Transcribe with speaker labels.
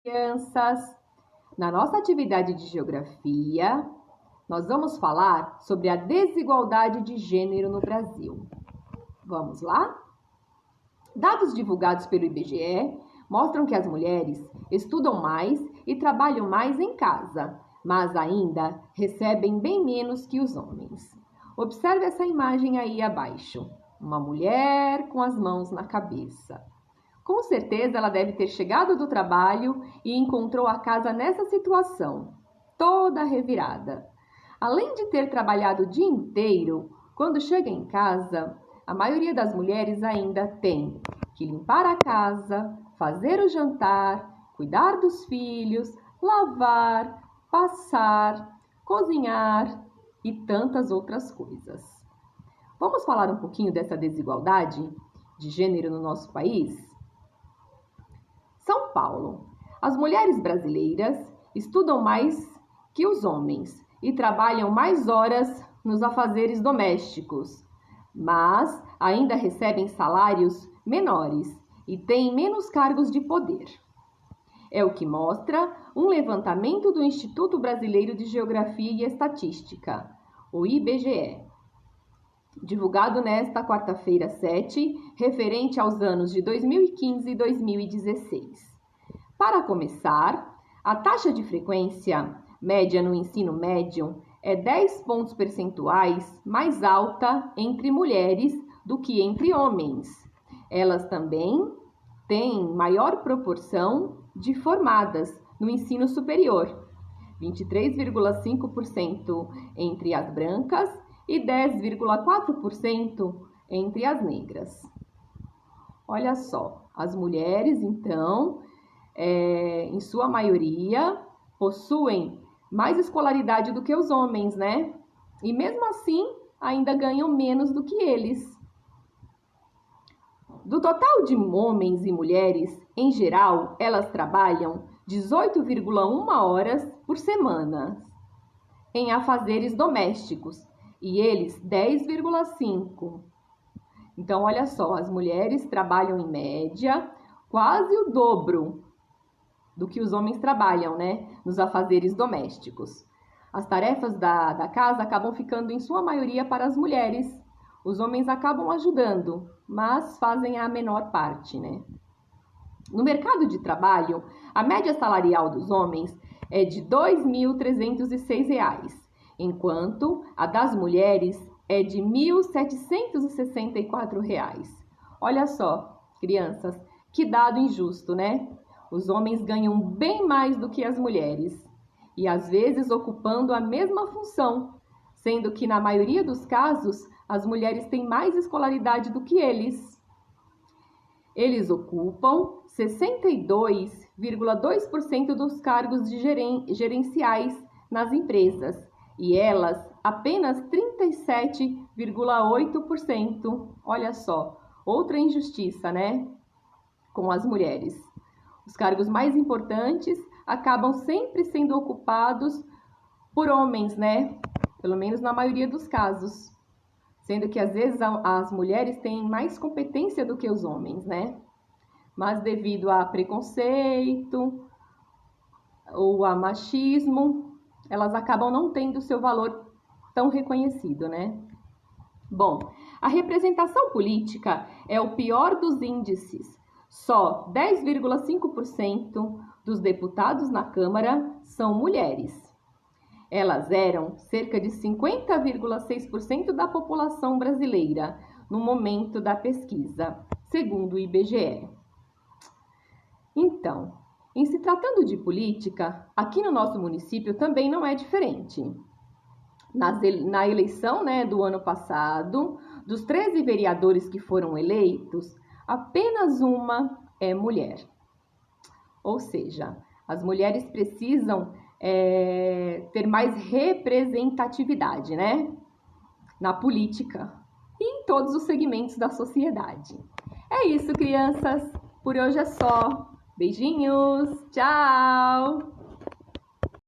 Speaker 1: Crianças, na nossa atividade de geografia, nós vamos falar sobre a desigualdade de gênero no Brasil. Vamos lá? Dados divulgados pelo IBGE mostram que as mulheres estudam mais e trabalham mais em casa, mas ainda recebem bem menos que os homens. Observe essa imagem aí abaixo. Uma mulher com as mãos na cabeça. Com certeza ela deve ter chegado do trabalho e encontrou a casa nessa situação, toda revirada. Além de ter trabalhado o dia inteiro, quando chega em casa, a maioria das mulheres ainda tem que limpar a casa, fazer o jantar, cuidar dos filhos, lavar, passar, cozinhar e tantas outras coisas. Vamos falar um pouquinho dessa desigualdade de gênero no nosso país? São Paulo. As mulheres brasileiras estudam mais que os homens e trabalham mais horas nos afazeres domésticos, mas ainda recebem salários menores e têm menos cargos de poder. É o que mostra um levantamento do Instituto Brasileiro de Geografia e Estatística, o IBGE, divulgado nesta quarta-feira 7, referente aos anos de 2015 e 2016. Para começar, a taxa de frequência média no ensino médio é 10 pontos percentuais mais alta entre mulheres do que entre homens. Elas também têm maior proporção de formadas no ensino superior, 23,5% entre as brancas e 10,4% entre as negras. Olha só, as mulheres, então, em sua maioria, possuem mais escolaridade do que os homens, né? E mesmo assim, ainda ganham menos do que eles. Do total de homens e mulheres, em geral, elas trabalham 18,1 horas por semana em afazeres domésticos, e eles 10,5. Então, olha só, as mulheres trabalham em média quase o dobro do que os homens trabalham, né, nos afazeres domésticos. As tarefas da casa acabam ficando, em sua maioria, para as mulheres. Os homens acabam ajudando, mas fazem a menor parte, né? No mercado de trabalho, a média salarial dos homens é de R$ 2.306, enquanto a das mulheres é de R$ 1.764. Olha só, crianças, que dado injusto, né? Os homens ganham bem mais do que as mulheres, e às vezes ocupando a mesma função, sendo que na maioria dos casos as mulheres têm mais escolaridade do que eles. Eles ocupam 62,2% dos cargos de gerenciais nas empresas, e elas apenas 37,8%. Olha só, outra injustiça, né? Com as mulheres. Os cargos mais importantes acabam sempre sendo ocupados por homens, né? Pelo menos na maioria dos casos. Sendo que às vezes as mulheres têm mais competência do que os homens, né? Mas devido a preconceito ou a machismo, elas acabam não tendo seu valor tão reconhecido, né? Bom, a representação política é o pior dos índices. Só 10,5% dos deputados na Câmara são mulheres. Elas eram cerca de 50,6% da população brasileira no momento da pesquisa, segundo o IBGE. Então, em se tratando de política, aqui no nosso município também não é diferente. Na eleição, né, do ano passado, dos 13 vereadores que foram eleitos, apenas uma é mulher. Ou seja, as mulheres precisam ter mais representatividade, né, na política e em todos os segmentos da sociedade. É isso, crianças. Por hoje é só. Beijinhos. Tchau!